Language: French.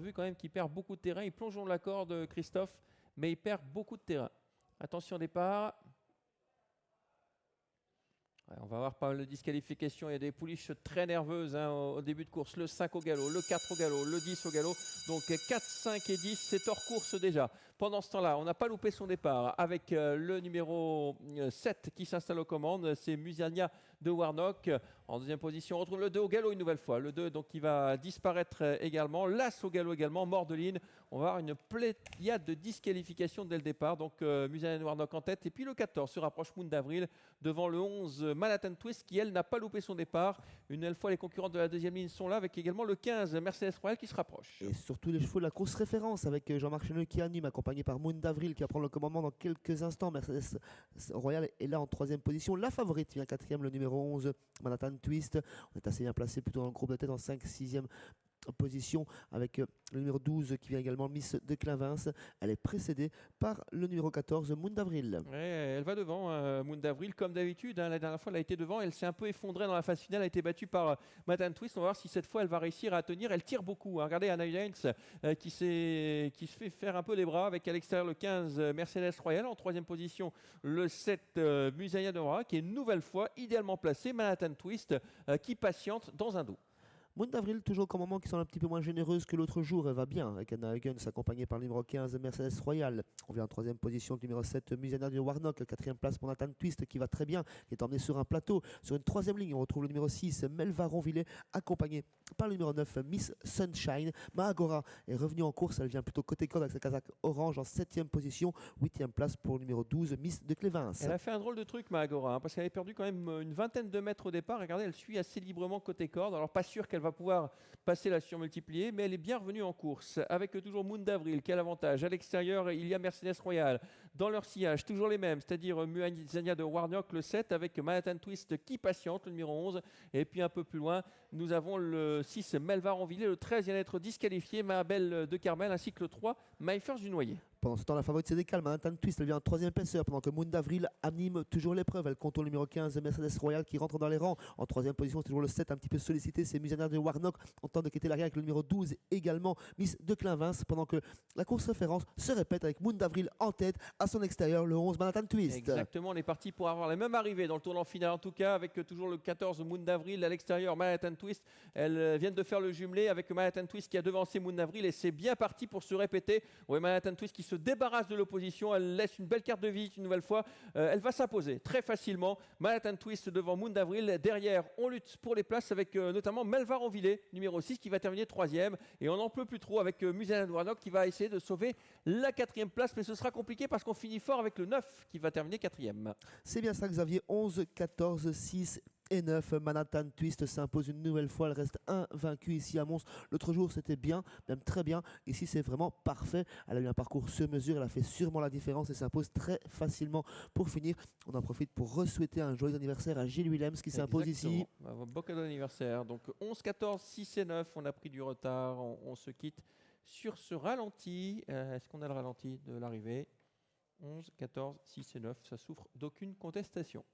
vu quand même qu'il perd beaucoup de terrain. Il plonge dans la corde, Christophe, mais il perd beaucoup de terrain. Attention au départ. Ouais, on va avoir pas mal de disqualifications. Il y a des pouliches très nerveuses au début de course. Le 5 au galop, le 4 au galop, le 10 au galop. Donc 4, 5 et 10, c'est hors course déjà. Pendant ce temps-là, on n'a pas loupé son départ avec le numéro 7 qui s'installe aux commandes. C'est Musania de Warnock. En deuxième position, on retrouve le 2 au galop une nouvelle fois. Le 2 donc, qui va disparaître également. L'As au galop également, Mordeline. On va avoir une pléiade de disqualifications dès le départ. Donc Musania de Warnock en tête. Et puis le 14 se rapproche Moon d'Avril devant le 11 Manhattan Twist qui, elle, n'a pas loupé son départ. Une nouvelle fois, les concurrents de la deuxième ligne sont là avec également le 15 Mercedes Royal qui se rapproche. Et surtout les chevaux de la course référence avec Jean-Marc Cheneux qui anime, accompagné par Moon d'Avril qui va prendre le commandement dans quelques instants. Mercedes Royal est là en troisième position. La favorite vient quatrième, le numéro 11 Manhattan Twist. On est assez bien placé plutôt dans le groupe de tête en 5, 6e position avec le numéro 12 qui vient également Miss de Clin-Vins. Elle est précédée par le numéro 14 Moon d'Avril. Ouais, elle va devant Moon d'Avril comme d'habitude. La dernière fois elle a été devant, elle s'est un peu effondrée dans la phase finale, elle a été battue par Manhattan Twist. On va voir si cette fois elle va réussir à tenir. Elle tire beaucoup. Regardez Anna Hines qui se fait faire un peu les bras avec à l'extérieur le 15 Mercedes Royal. En troisième position le 7 Musania de Warnock qui est une nouvelle fois idéalement placé. Manhattan Twist qui patiente dans un dos. Moon d'Avril, toujours comme moment qui sont un petit peu moins généreuse que l'autre jour. Elle va bien avec Anna Huggins, accompagnée par le numéro 15 Mercedes Royal. On vient en troisième position, le numéro 7 Musania de Warnock. Quatrième place pour Nathan Twist qui va très bien, qui est emmené sur un plateau. Sur une troisième ligne, on retrouve le numéro 6 Melva Ronvillet, accompagné par le numéro 9 Miss Sunshine. Mahagora est revenue en course, elle vient plutôt côté corde avec sa casaque orange en septième position. Huitième place pour le numéro 12 Miss de Clévins. Elle a fait un drôle de truc Mahagora, parce qu'elle avait perdu quand même une vingtaine de mètres au départ. Regardez, elle suit assez librement côté corde. Alors pas sûr qu'elle va pouvoir passer la surmultipliée, mais elle est bien revenue en course avec toujours Moon d'Avril. Quel avantage! À l'extérieur, il y a Mercedes Royal. Dans leur sillage, toujours les mêmes, c'est-à-dire Musania de Warnock, le 7, avec Manhattan Twist qui patiente, le numéro 11. Et puis un peu plus loin, nous avons le 6 Melva Ronvillet, le 13 vient d'être disqualifié, Mahabel de Carmel, ainsi que le 3 Myfers du Noyer. Pendant ce temps, la favorite c'est décale. Manhattan Twist, elle vient en troisième épaisseur pendant que Moon d'Avril anime toujours l'épreuve. Elle contourne le numéro 15 Mercedes Royal qui rentre dans les rangs. En troisième position, c'est toujours le 7 un petit peu sollicité. C'est Musania de Warnock en train de quitter l'arrière avec le numéro 12 également Miss de Clin-Vins. Pendant que la course référence se répète avec Moon d'Avril en tête. À son extérieur, le 11 Manhattan Twist. Exactement, on est parti pour avoir la même arrivée dans le tournant final en tout cas avec toujours le 14 Moon d'Avril à l'extérieur, Manhattan Twist. Elles viennent de faire le jumelé avec Manhattan Twist qui a devancé Moon d'Avril et c'est bien parti pour se répéter. Oui, Manhattan Twist qui se débarrasse de l'opposition, elle laisse une belle carte de visite une nouvelle fois. Elle va s'imposer très facilement. Manhattan Twist devant Moon d'Avril. Derrière, on lutte pour les places avec notamment Melva Ronvillet, numéro 6 qui va terminer troisième. Et on n'en peut plus trop avec Musania de Warnock qui va essayer de sauver la quatrième place, mais ce sera compliqué parce qu'on finit fort avec le 9 qui va terminer quatrième. C'est bien ça, Xavier. 11, 14, 6 et 9. Manhattan Twist s'impose une nouvelle fois. Elle reste invaincue ici à Mons. L'autre jour, c'était bien, même très bien. Ici, c'est vraiment parfait. Elle a eu un parcours sur mesure. Elle a fait sûrement la différence et s'impose très facilement. Pour finir, on en profite pour souhaiter un joyeux anniversaire à Gilles Willems qui s'impose ici. Beau cadeau d'anniversaire. Donc 11, 14, 6 et 9. On a pris du retard. On se quitte sur ce ralenti. Est-ce qu'on a le ralenti de l'arrivée? 11, 14, 6 et 9. Ça souffre d'aucune contestation.